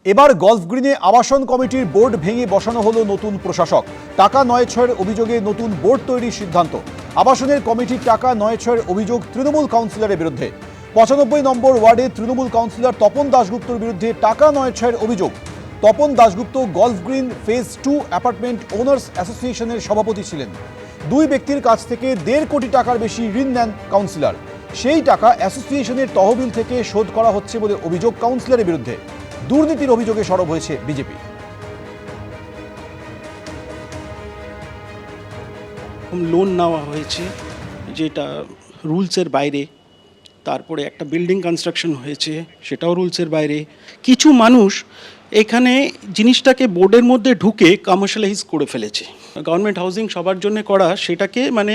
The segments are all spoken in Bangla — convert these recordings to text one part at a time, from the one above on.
এবার গলফ গ্রিনে আবাসন কমিটির বোর্ড ভেঙে বসানো হলো নতুন প্রশাসক। টাকা নয়-ছয়ের অভিযোগে নতুন বোর্ড তৈরির সিদ্ধান্ত। আবাসনের কমিটির টাকা নয়-ছয়ের অভিযোগ তৃণমূল কাউন্সিলরের বিরুদ্ধে। 95 নম্বর ওয়ার্ডে তৃণমূল কাউন্সিলর তপন দাশগুপ্তর বিরুদ্ধে টাকা নয়-ছয়ের অভিযোগ। Tapan Dasgupta golf green phase 2 apartment owners অ্যাসোসিয়েশনের সভাপতি ছিলেন। দুই ব্যক্তির কাছ থেকে 1.5 কোটি টাকার বেশি ঋণ নেন কাউন্সিলর। সেই টাকা অ্যাসোসিয়েশনের তহবিল থেকে শোধ করা হচ্ছে বলে অভিযোগ কাউন্সিলরের বিরুদ্ধে। দুর্নীতির অভিযোগে সরব হয়েছে বিজেপি। লোন নেওয়া হয়েছে যেটা রুলসের বাইরে, তারপরে একটা বিল্ডিং কনস্ট্রাকশন হয়েছে সেটাও রুলসের বাইরে। কিছু মানুষ এখানে জিনিসটাকে বোর্ডের মধ্যে ঢুকে কমার্শিয়ালাইজ করে ফেলেছে। গভর্নমেন্ট হাউজিং সবার জন্য করা, সেটাকে মানে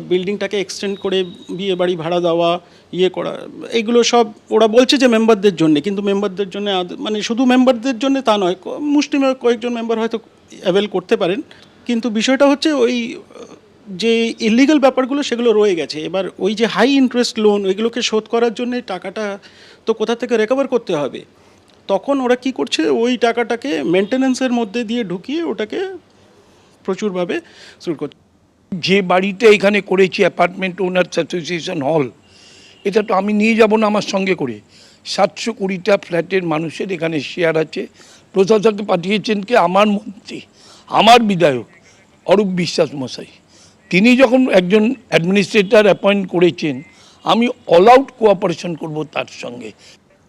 বিল্ডিংটাকে এক্সটেন্ড করে বিয়ে বাড়ি ভাড়া দেওয়া, ইয়ে করা, এগুলো সব ওরা বলছে যে মেম্বারদের জন্য, কিন্তু মেম্বারদের জন্য মানে শুধু মেম্বারদের জন্য তা নয়, মুষ্টিম কয়েকজন মেম্বার হয়তো অ্যাভেল করতে পারেন, কিন্তু বিষয়টা হচ্ছে ওই যে ইলিগাল ব্যাপারগুলো সেগুলো রয়ে গেছে। এবার ওই যে হাই ইন্টারেস্ট লোন, ওইগুলোকে শোধ করার জন্য টাকাটা তো কোথা থেকে রিকভার করতে হবে, তখন ওরা কি করছে, ওই টাকাটাকে মেনটেন্যান্সের মধ্যে দিয়ে ঢুকিয়ে ওটাকে প্রচুরভাবে শুরু করছে। যে বাড়িটা এখানে করেছি অ্যাপার্টমেন্ট ওনার্স অ্যাসোসিয়েশন হল, এটা তো আমি নিয়ে যাব না আমার সঙ্গে করে। 720টা ফ্ল্যাটের মানুষের এখানে শেয়ার আছে। প্রশাসনকে পাঠিয়েছেন কে? আমার মন্ত্রী, আমার বিধায়ক অরূপ বিশ্বাস মশাই। তিনি যখন একজন অ্যাডমিনিস্ট্রেটর অ্যাপয়েন্ট করেছেন, আমি অল আউট কোঅপারেশন করব তার সঙ্গে।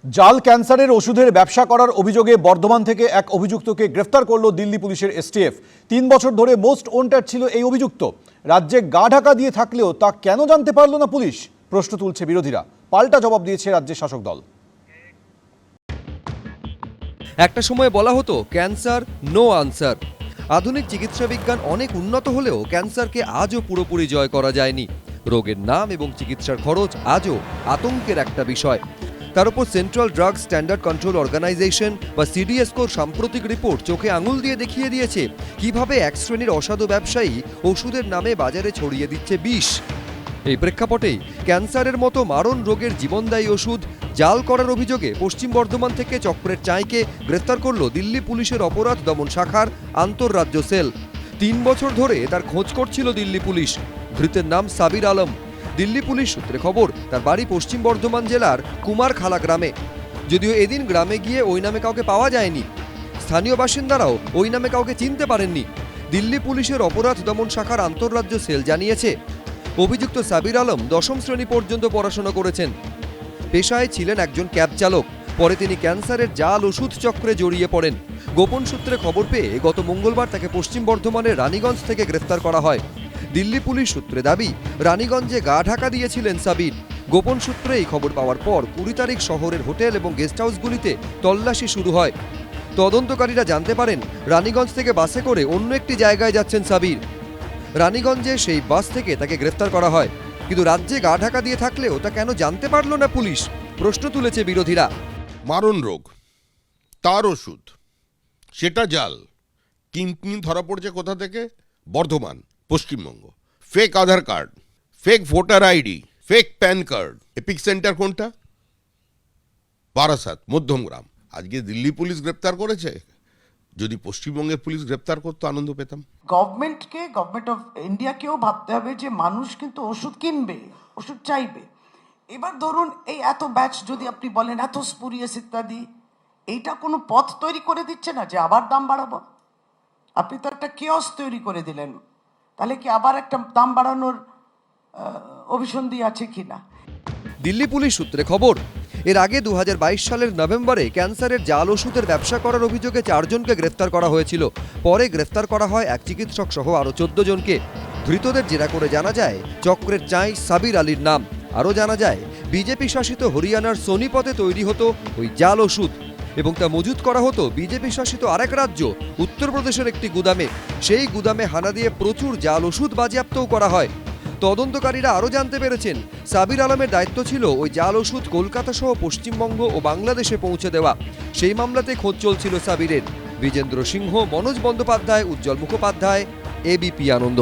জাল ক্যান্সারের ওষুধের ব্যবসা করার অভিযোগে বর্ধমান থেকে এক অভিযুক্তকে গ্রেফতার করল দিল্লি পুলিশের এসটিএফ। 3 বছর ধরে মোস্ট ওয়ান্টেড ছিল এই অভিযুক্ত। রাজ্যে গা ঢাকা দিয়ে থাকলেও তা কেন জানতে পারল না পুলিশ? প্রশ্ন তুলছে বিরোধীরা। পাল্টা জবাব দিয়েছে রাজ্যের শাসক দল। একটা সময় বলা হতো ক্যান্সার নো আনসার। আধুনিক চিকিৎসা বিজ্ঞান অনেক উন্নত হলেও ক্যান্সারকে আজও পুরোপুরি জয় করা যায়নি। রোগের নাম এবং চিকিৎসার খরচ আজও আতঙ্কের একটা বিষয়। তার উপর central drug standard control organisation বা সিডিএসকোর সাম্প্রতিক রিপোর্ট চোখে আঙুল দিয়ে দেখিয়ে দিয়েছে কিভাবে এক শ্রেণীর অসাধু ব্যবসায়ী ওষুধের নামে বাজারে ছড়িয়ে দিচ্ছে বিষ। এই প্রেক্ষাপটেই ক্যান্সারের মতো মারণ রোগের জীবনদায়ী ওষুধ জাল করার অভিযোগে পশ্চিম বর্ধমান থেকে চক্রের চাঁইকে গ্রেফতার করল দিল্লি পুলিশের অপরাধ দমন শাখার আন্তঃরাজ্য সেল। 3 বছর ধরে তার খোঁজ করছিল দিল্লি পুলিশ। ধৃতের নাম সাবির আলম। দিল্লি পুলিশ সূত্রে খবর, তার বাড়ি পশ্চিম বর্ধমান জেলার কুমারখালা গ্রামে। যদিও এদিন গ্রামে গিয়ে ওই নামে কাউকে পাওয়া যায়নি। স্থানীয় বাসিন্দারাও ওই নামে কাউকে চিনতে পারেননি। দিল্লি পুলিশের অপরাধ দমন শাখার আন্তঃরাজ্য সেল জানিয়েছে, অভিযুক্ত সাবির আলম 10ম শ্রেণী পর্যন্ত পড়াশোনা করেছেন। পেশায় ছিলেন একজন ক্যাব চালক। পরে তিনি ক্যান্সারের জাল ওষুধ চক্রে জড়িয়ে পড়েন। গোপন সূত্রে খবর পেয়ে গত মঙ্গলবার তাকে পশ্চিম বর্ধমানের রানীগঞ্জ থেকে গ্রেফতার করা হয়। দিল্লি পুলিশ সূত্রে দাবি, রানীগঞ্জে গা ঢাকা দিয়েছিলেন সাবির। গোপন সূত্রে এই খবর পাওয়ার পর 20 তারিখ শহরের হোটেল এবং গেস্ট হাউসগুলিতে তল্লাশি শুরু হয়। তদন্তকারীরা জানতে পারেন রানীগঞ্জ থেকে বাসে করে অন্য একটি জায়গায় যাচ্ছেন সাবির। রানীগঞ্জে সেই বাস থেকে তাকে গ্রেফতার করা হয়। কিন্তু রাজ্যে গা ঢাকা দিয়ে থাকলেও তা কেন জানতে পারল না পুলিশ? প্রশ্ন তুলেছে বিরোধীরা। মারণ রোগ, তার ওষুধ, সেটা জাল, কিন্তু ধরা পড়ছে কোথা থেকে? Bardhaman, Paschimbanga. Fake Aadhaar card, fake voter ID, fake PAN card. EPIC centre কোনটা? বারাসাত, মধ্যমগ্রাম। আজকে দিল্লি পুলিশ গ্রেপ্তার করেছে। যদি পশ্চিমবঙ্গের পুলিশ গ্রেপ্তার করতো আনন্দ পেতাম। গভর্নমেন্ট অফ ইন্ডিয়াকেও ভাবতে হবে যে মানুষ কিন্তু ওষুধ কিনবে, ওষুধ চাইবে। এবার ধরুন এই এত ব্যাচ যদি আপনি বলেন, এত স্পুরিয়াস ইত্যাদি, এইটা কোনো পথ তৈরি করে দিচ্ছে না যে আবার দাম বাড়াবো? আপনি তো একটা কেওস তৈরি করে দিলেন। তাহলে কি আবার একটা দাম বাড়ানোর অভিসন্ধি আছে কিনা? দিল্লি পুলিশ সূত্রে খবর, এর আগে 2022 সালের নভেম্বরে ক্যান্সারের জাল ওষুধের ব্যবসা করার অভিযোগে 4 জনকে গ্রেফতার করা হয়েছিল। পরে গ্রেফতার করা হয় এক চিকিৎসক সহ আরও 14 জনকে। ধৃতদের জেরা করে জানা যায় চক্রের চাঁই সাবির আলীর নাম। আরও জানা যায় বিজেপি শাসিত হরিয়ানার সোনিপতে তৈরি হতো ওই জাল ওষুধ এবং তা মজুত করা হতো বিজেপি শাসিত আরেক রাজ্য উত্তরপ্রদেশের একটি গুদামে। সেই গুদামে হানা দিয়ে প্রচুর জাল ওষুধ বাজেয়াপ্তও করা হয়। তদন্তকারীরা আরও জানতে পেরেছেন সাবির আলমের দায়িত্ব ছিল ওই জাল ওষুধ কলকাতা সহ পশ্চিমবঙ্গ ও বাংলাদেশে পৌঁছে দেওয়া। সেই মামলাতে খোঁজ চলছিল সাবিরের। বিজেন্দ্র সিংহ, মনোজ বন্দ্যোপাধ্যায়, উজ্জ্বল মুখোপাধ্যায়, এবিপি আনন্দ।